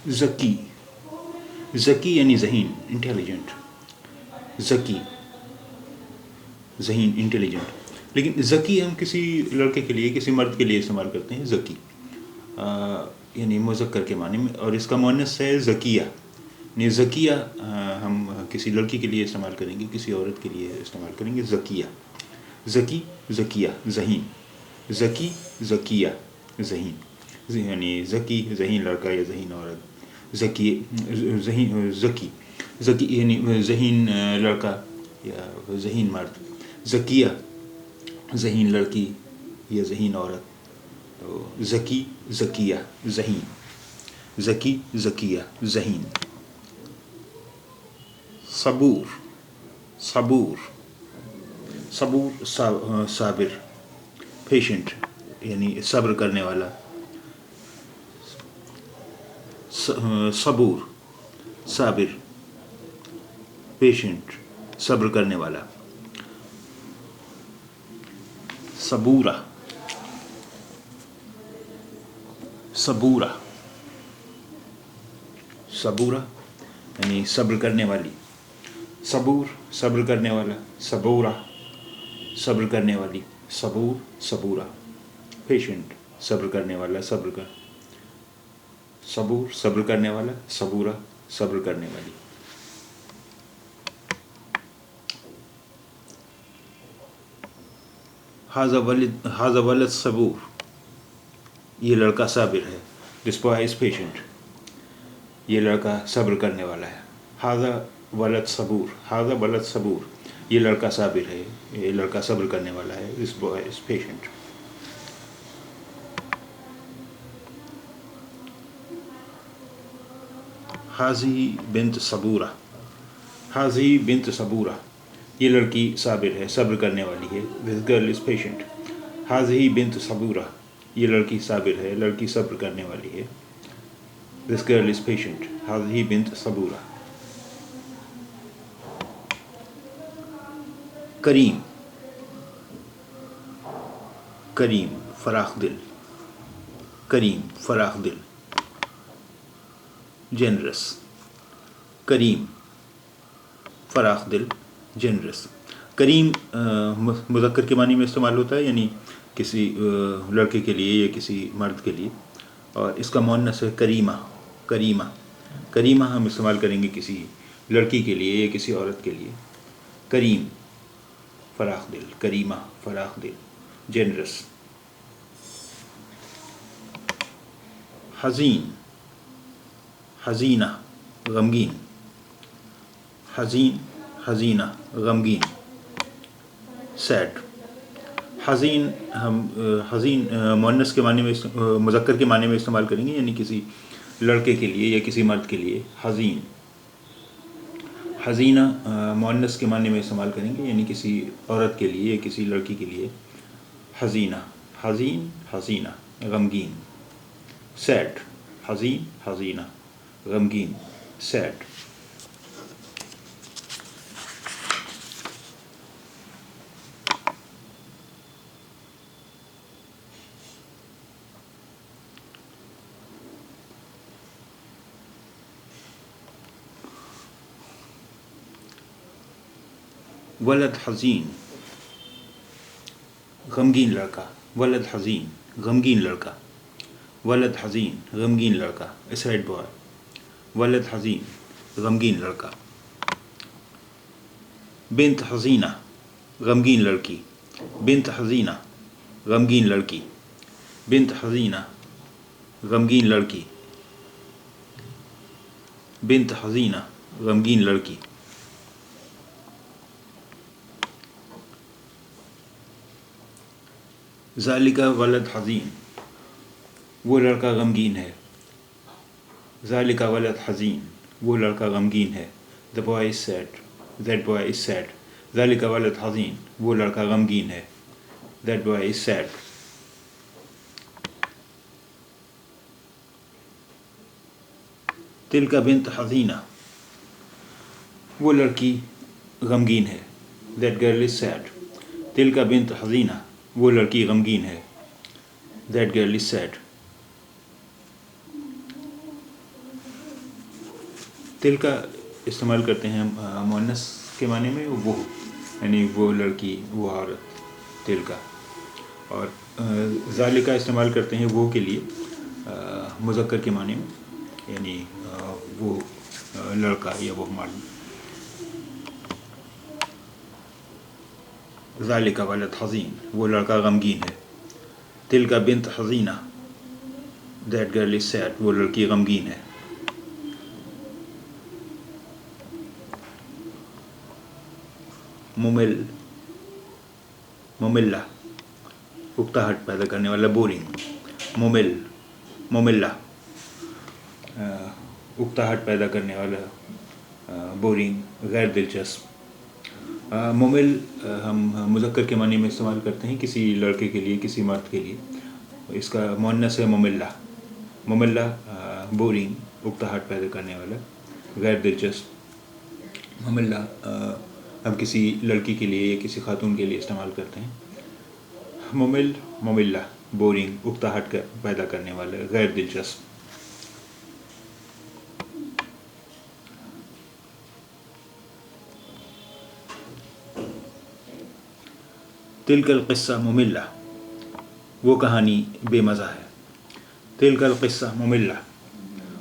ذکی، ذکی یعنی ذہین، انٹیلیجنٹ، ذکی، ذہین، انٹیلیجنٹ. لیکن ذکی ہم کسی لڑکے کے لیے، کسی مرد کے لیے استعمال کرتے ہیں ذکی، یعنی مذکر کے معنی میں، اور اس کا مؤنث ہے ذکیہ. یعنی ذکیہ ہم کسی لڑکی کے لیے استعمال کریں گے، کسی عورت کے لیے استعمال کریں گے ذکیہ. ذکی، ذکیہ، ذہین، ذکی، ذکیہ، ذہین، یعنی ذکی ذہین لڑکا یا ذہین عورت، ذکی، ذہین، ذکی، ذکی یعنی ذہین لڑکا یا ذہین مرد، ذکیہ ذہین لڑکی یا ذہین عورت. تو ذکی، ذکیہ، ذہین، ذکی، ذکیہ، ذہین. صبور، صبور، صبور، صابر، پیشنٹ یعنی صبر کرنے والا. صبور، صابر، پیشنٹ، صبر کرنے والا. صبورہ، صبورہ، صبورہ یعنی صبر کرنے والی. صبور، صبر کرنے والا. صبورہ، صبر کرنے والی. صبور، صبورہ. پیشنٹ، صبر کرنے والا، صبر کر. صبور، صبر کرنے والا. صبورہ، صبر کرنے والی. ھذا ولد صبور، یہ لڑکا صابر ہے. دس بوائے از پیشنٹ، یہ لڑکا صبر کرنے والا ہے. ھذا ولد صبور، ھذا ولد صبور، یہ لڑکا صابر ہے، یہ لڑکا صبر کرنے والا ہے. This boy is patient. ھذہ بنت صبورہ، ھذہ بنت صبورہ، یہ لڑکی صابر ہے، صبر کرنے والی ہے. This girl is patient. ھذہ بنت صبورہ، یہ لڑکی صابر ہے، لڑکی صبر کرنے والی ہے. This girl is patient. ھذہ بنت صبورہ. کریم، کریم، فراخ دل، کریم، فراخ دل. جنرس، کریم، فراخ دل، جنرس. کریم مذکر کے معنی میں استعمال ہوتا ہے، یعنی کسی لڑکے کے لیے یا کسی مرد کے لیے، اور اس کا مؤنث ہے کریمہ. کریمہ، کریمہ ہم استعمال کریں گے کسی لڑکی کے لیے یا کسی عورت کے لیے. کریم، فراخ دل. کریمہ، فراخ دل، جنرس. حزین، حزینہ، غمگین. حزین، حزینہ، غمگین. سیڈ. حزین ہم حزین مؤنث کے معنی میں مذکر کے معنی میں استعمال کریں گے، یعنی کسی لڑکے کے لیے یا کسی مرد کے لیے. حزین. حزینہ مؤنث کے معنی میں استعمال کریں گے، یعنی کسی عورت کے لیے یا کسی لڑکی کے لیے. حزینہ، حزین، حزینہ، غمگین. سیڈ. حزین، حزینہ، غمگین. سیڈ. ولد حزین، غمگین لڑکا. ولد حزین، غمگین لڑکا. ولد حزین، غمگین لڑکا. Sad boy. ولد حزین، غمگین لڑکا. بنت حزینہ، غمگین لڑکی. بنت حزینہ، غمگین لڑکی. بنت حزینہ، غمگین لڑکی. بنت حزینہ، غمگین لڑکی. ذالک ولد حزین، وہ لڑکا غمگین ہے. ذالک ولد حزین، وہ لڑکا غمگین ہے. The boy is sad. That boy is sad. ذالک ولد حزین، وہ لڑکا غمگین ہے. That boy is sad. تلک بنت حزینہ، وہ لڑکی غمگین ہے. That girl is sad. تلک بنت حزینہ، وہ لڑکی غمگین ہے. That girl is sad. تل کا استعمال کرتے ہیں مؤنث کے معنی میں وہ، یعنی وہ لڑکی، وہ عورت، تل کا. اور ذالکا استعمال کرتے ہیں وہ کے لیے مذکر کے معنی میں، یعنی وہ لڑکا یا وہ مرد. ذالکا ولد حزین، وہ لڑکا غمگین ہے. تلکا بنت حزینہ، دیٹ گرل از سیڈ، وہ لڑکی غمگین ہے. ممل، مملہ، اکتاہٹ پیدا کرنے والا، بورنگ. ممل، مملہ، اکتاہٹ پیدا کرنے والا، بورنگ، غیر دلچسپ. ممل ہم مذکر کے معنی میں استعمال کرتے ہیں کسی لڑکے کے لیے، کسی مرد کے لیے. اس کا مؤنث ہے مملہ. مملہ بورنگ، اکتاہٹ پیدا کرنے والا، غیر دلچسپ. مملہ ہم کسی لڑکی کے لیے یا کسی خاتون کے لیے استعمال کرتے ہیں. ممل، مملہ، بورنگ، اکتاہٹ پیدا کرنے والا، غیر دلچسپ. تلک القصہ مملہ، وہ کہانی بے مزہ ہے. تلک القصہ مملہ،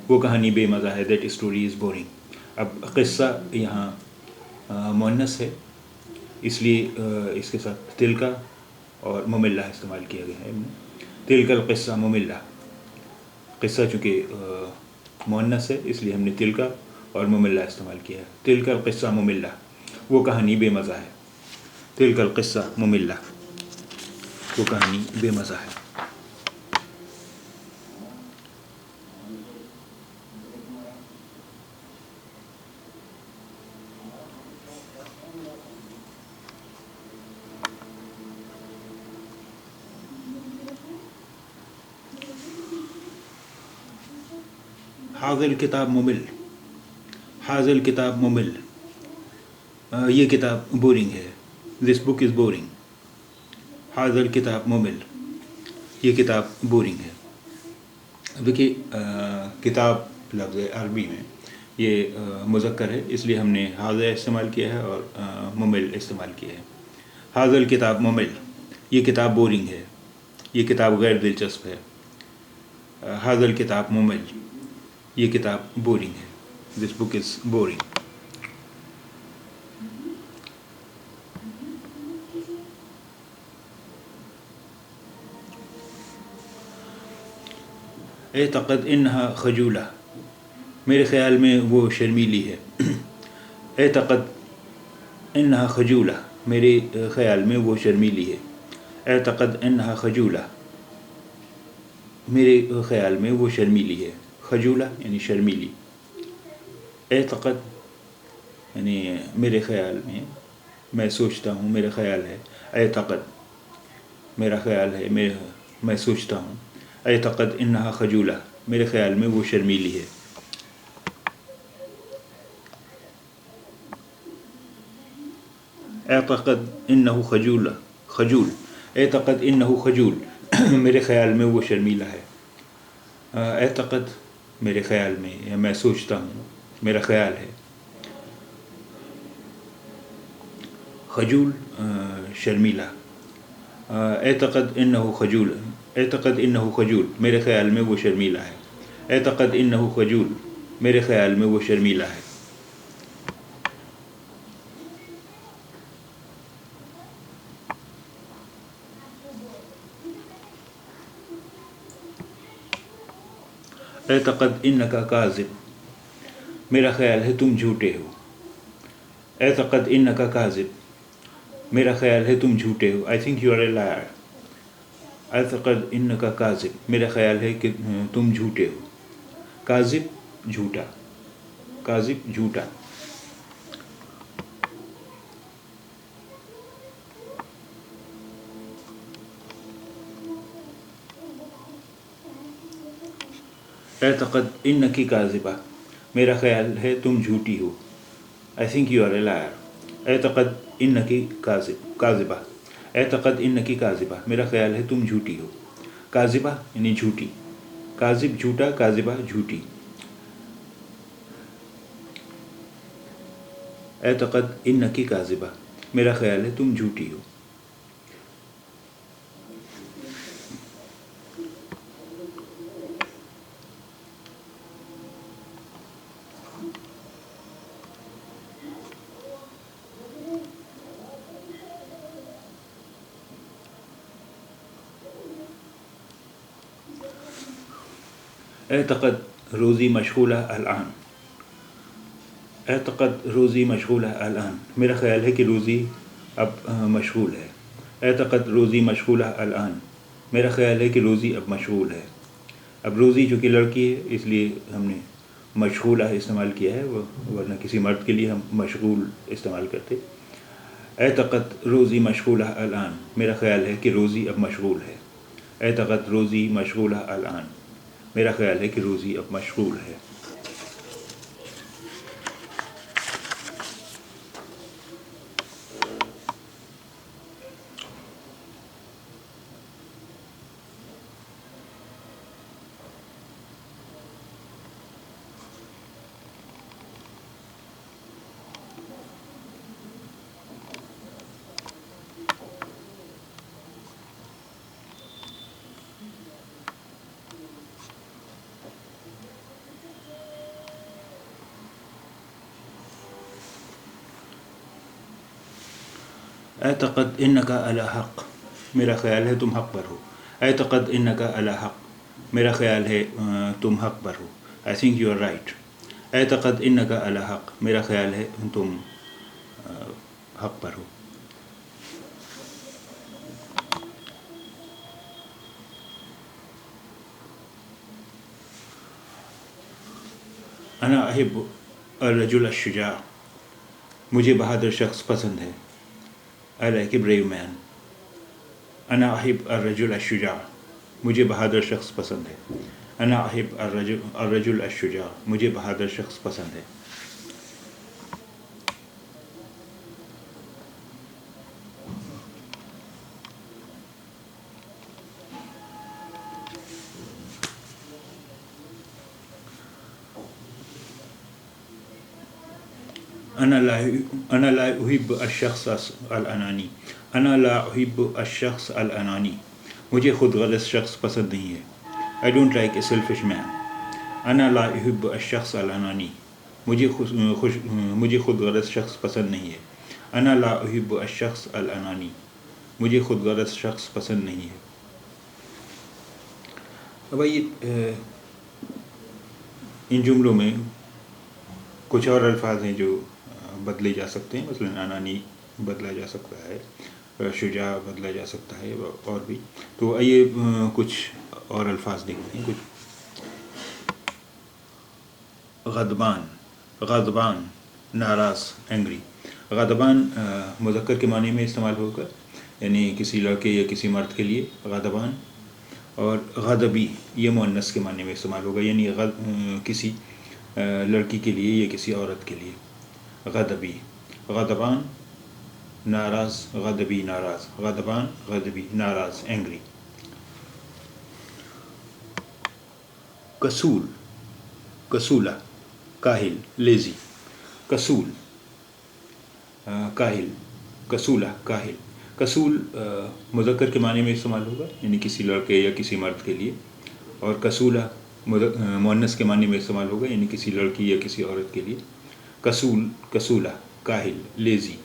وہ کہانی بے مزہ ہے. That story is boring. اب قصہ یہاں مؤنث ہے، اس لیے اس کے ساتھ تلکا اور مملہ استعمال کیا گیا ہے. تلک القصہ مملہ، قصہ چونکہ مؤنث ہے اس لیے ہم نے تلکا اور مملہ استعمال کیا ہے. تلک القصہ مملہ، وہ کہانی بے مزہ ہے. تلک القصہ مملہ، وہ کہانی بے مزہ ہے. حاضر الکتاب ممل، حاضر الکتاب ممل، یہ کتاب بورنگ ہے. دس بک از بورنگ. حاضر الکتاب ممل، یہ کتاب بورنگ ہے. دیکھیے کتاب لفظ عربی میں یہ مذکر ہے، اس لیے ہم نے حاضر استعمال کیا ہے اور ممل استعمال کیا ہے. حاضر الکتاب ممل، یہ کتاب بورنگ ہے، یہ کتاب غیر دلچسپ ہے. حاضر الکتاب ممل، یہ کتاب بورنگ ہے. دس بک از بورنگ. اعتقد انہا خجولہ، میرے خیال میں وہ شرمیلی ہے. اعتقد انہا خجولہ، میرے خیال میں وہ شرمیلی ہے. اعتقد انہا خجولہ، میرے خیال میں وہ شرمیلی ہے. خجولہ یعنی شرمیلی. اعتقد یعنی میرے خیال میں سوچتا ہوں، میرا خیال ہے. اعتقد میرا خیال ہے، میں سوچتا ہوں. اعتقد انہا خجولہ، میرے خیال میں وہ شرمیلی ہے. اعتقد انہو خجولہ، خجول. اعتقد انہو خجول، میرے خیال میں وہ شرمیلا ہے. اعتقد میرے خیال میں، یا میں سوچتا ہوں، میرا خیال ہے. خجول شرمیلا. اعتقد انہو خجول، اعتقد انہو خجول، میرے خیال میں وہ شرمیلا ہے. اعتقد انہو خجول، میرے خیال میں وہ شرمیلا ہے. اعتقد انکا کاذب، میرا خیال ہے تم جھوٹے ہو. اعتقد انکا کاذب، میرا خیال ہے تم جھوٹے ہو. I think you are a liar. اعتقد انکا کاذب، میرا خیال ہے کہ تم جھوٹے ہو. کاذب جھوٹا، کاذب جھوٹا. اعتقد انکی کاذبہ، میرا خیال ہے تم جھوٹی ہو. I think you are a liar. اعتقد انکی کاذبہ، اعتقد انکی کاذبہ، میرا خیال ہے تم جھوٹی ہو. کاذبہ یعنی جھوٹی. کاذب جھوٹا، کاذبہ جھوٹی. اعتقد انکی کاذبہ، میرا خیال ہے تم جھوٹی ہو. اعتقد روزی مشغولہ الآن، اعتقد روزی مشغولہ الآن، میرا خیال ہے کہ روزی اب مشغول ہے. اعتقد روزی مشغولہ الآن، میرا خیال ہے کہ روزی اب مشغول ہے. اب روزی چونکہ لڑکی ہے اس لیے ہم نے مشغولہ استعمال کیا ہے، ورنہ کسی مرد کے لیے ہم مشغول استعمال کرتے. اعتقد روزی مشغولہ الآن، میرا خیال ہے کہ روزی اب مشغول ہے. اعتقد روزی مشغولہ الآن، میرا خیال ہے کہ روزی اب مشغول ہے. اعتقد انک علی حق، میرا خیال ہے تم حق پر ہو. اعتقد انک علی حق، میرا خیال ہے تم حق پر ہو. I think you are right. اعتقد انک علی حق، میرا خیال ہے تم حق پر ہو. انا احب الرجل الشجاع، مجھے بہادر شخص پسند ہے. I like a brave man. انا احب الرجل الشجاع، مجھے بہادر شخص پسند ہے. انا احب الرجل الشجاع، مجھے بہادر شخص پسند ہے. انا لا احب الشخص الانانی، انا لا احب الشخص الانانی، مجھے خود غرض شخص پسند نہیں ہے. I don't like a selfish man. انا لا احب الشخص الانانی، مجھے خود غرض شخص پسند نہیں ہے. انا لا احب الشخص الانانی، مجھے خود غرض شخص پسند نہیں ہے. اب یہ ان جملوں میں کچھ اور الفاظ ہیں جو بدلے جا سکتے ہیں. مثلا انانی بدلا جا سکتا ہے، شجاع بدلا جا سکتا ہے، اور بھی. تو آئیے کچھ اور الفاظ دیکھتے ہیں. کچھ غضبان، غضبان ناراض، اینگری. غضبان مذکر کے معنی میں استعمال ہوگا، یعنی کسی لڑکے یا کسی مرد کے لیے غضبان. اور غضبی یہ مؤنث کے معنی میں استعمال ہوگا، یعنی کسی لڑکی کے لیے یا کسی عورت کے لیے. غضبی، غضبان ناراض، غضبی ناراض، غضبان غضبی ناراض، اینگری. کسول، کسولہ کاہل، لیزی. کسول کاہل، کسولہ کاہل. کسول مذکر کے معنی میں استعمال ہوگا، یعنی کسی لڑکے یا کسی مرد کے لیے. اور کسولہ مؤنث کے معنی میں استعمال ہوگا، یعنی کسی لڑکی یا کسی عورت کے لیے. کسول، کسولہ کاہل، لیزی.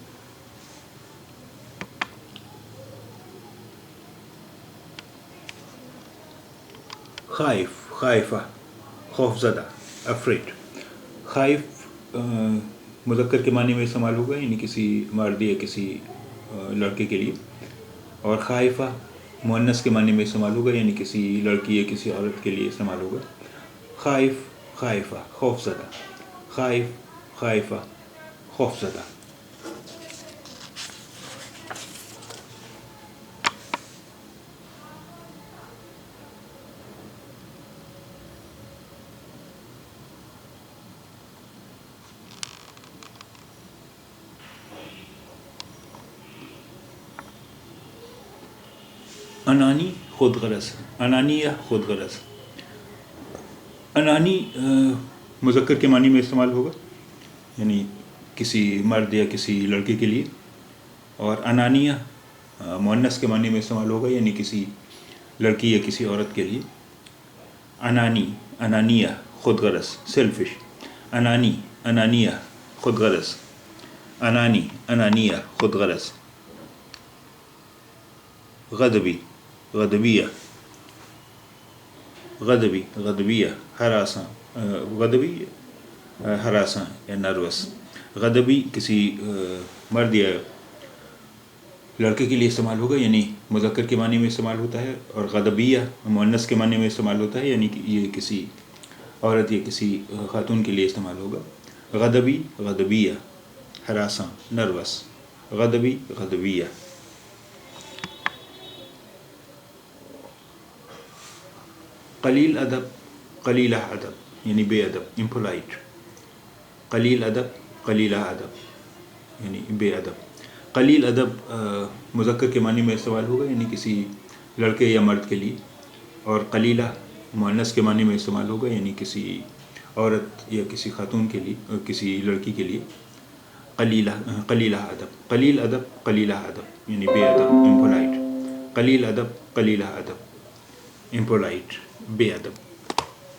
خائف، خائفہ خوف زدہ، افریڈ. خائف مذکر کے معنی میں استعمال ہوگا، یعنی کسی مرد یا کسی لڑکے کے لیے. اور خائفہ مؤنث کے معنی میں استعمال ہوگا، یعنی کسی لڑکی یا کسی عورت کے لیے استعمال ہوگا. خائف، خائفہ خوف زدہ، خائف، خائفہ خوف زدہ. انانی خود غرض، انانی یا خود غرض. انانی مذکر کے معنی میں استعمال ہوگا، یعنی کسی مرد یا کسی لڑکے کے لیے، اور انانیہ مؤنث کے معنی میں استعمال ہوگا، یعنی کسی لڑکی یا کسی عورت کے لیے. انانیہ خود غرض، سیلفش. انانیہ خود غرض. انانیہ خود غرض. غضبیہ ہراساں یا نروس. غضبی کسی مرد یا لڑکے کے لیے استعمال ہوگا، یعنی مذکر کے معنی میں استعمال ہوتا ہے، اور غضبیہ مؤنث کے معنی میں استعمال ہوتا ہے، یعنی کہ یہ کسی عورت یا کسی خاتون کے لیے استعمال ہوگا. غضبیہ ہراساں نروس. غضبیہ. قلیل ادب قلیلہ ادب یعنی بے ادب، امپولائٹ. قلیل ادب قلیلہ ادب یعنی بے ادب. قلیل ادب مذکر کے معنی میں استعمال ہوگا، یعنی کسی لڑکے یا مرد کے لیے، اور قلیلہ مؤنث کے معنی میں استعمال ہوگا، یعنی کسی عورت یا کسی خاتون کے لیے، کسی لڑکی کے لیے. قلیلہ ادب. قلیل ادب قلیلہ ادب یعنی بے ادب، امپولائٹ. قلیل ادب قلیلہ ادب، امپولائٹ، بے ادب.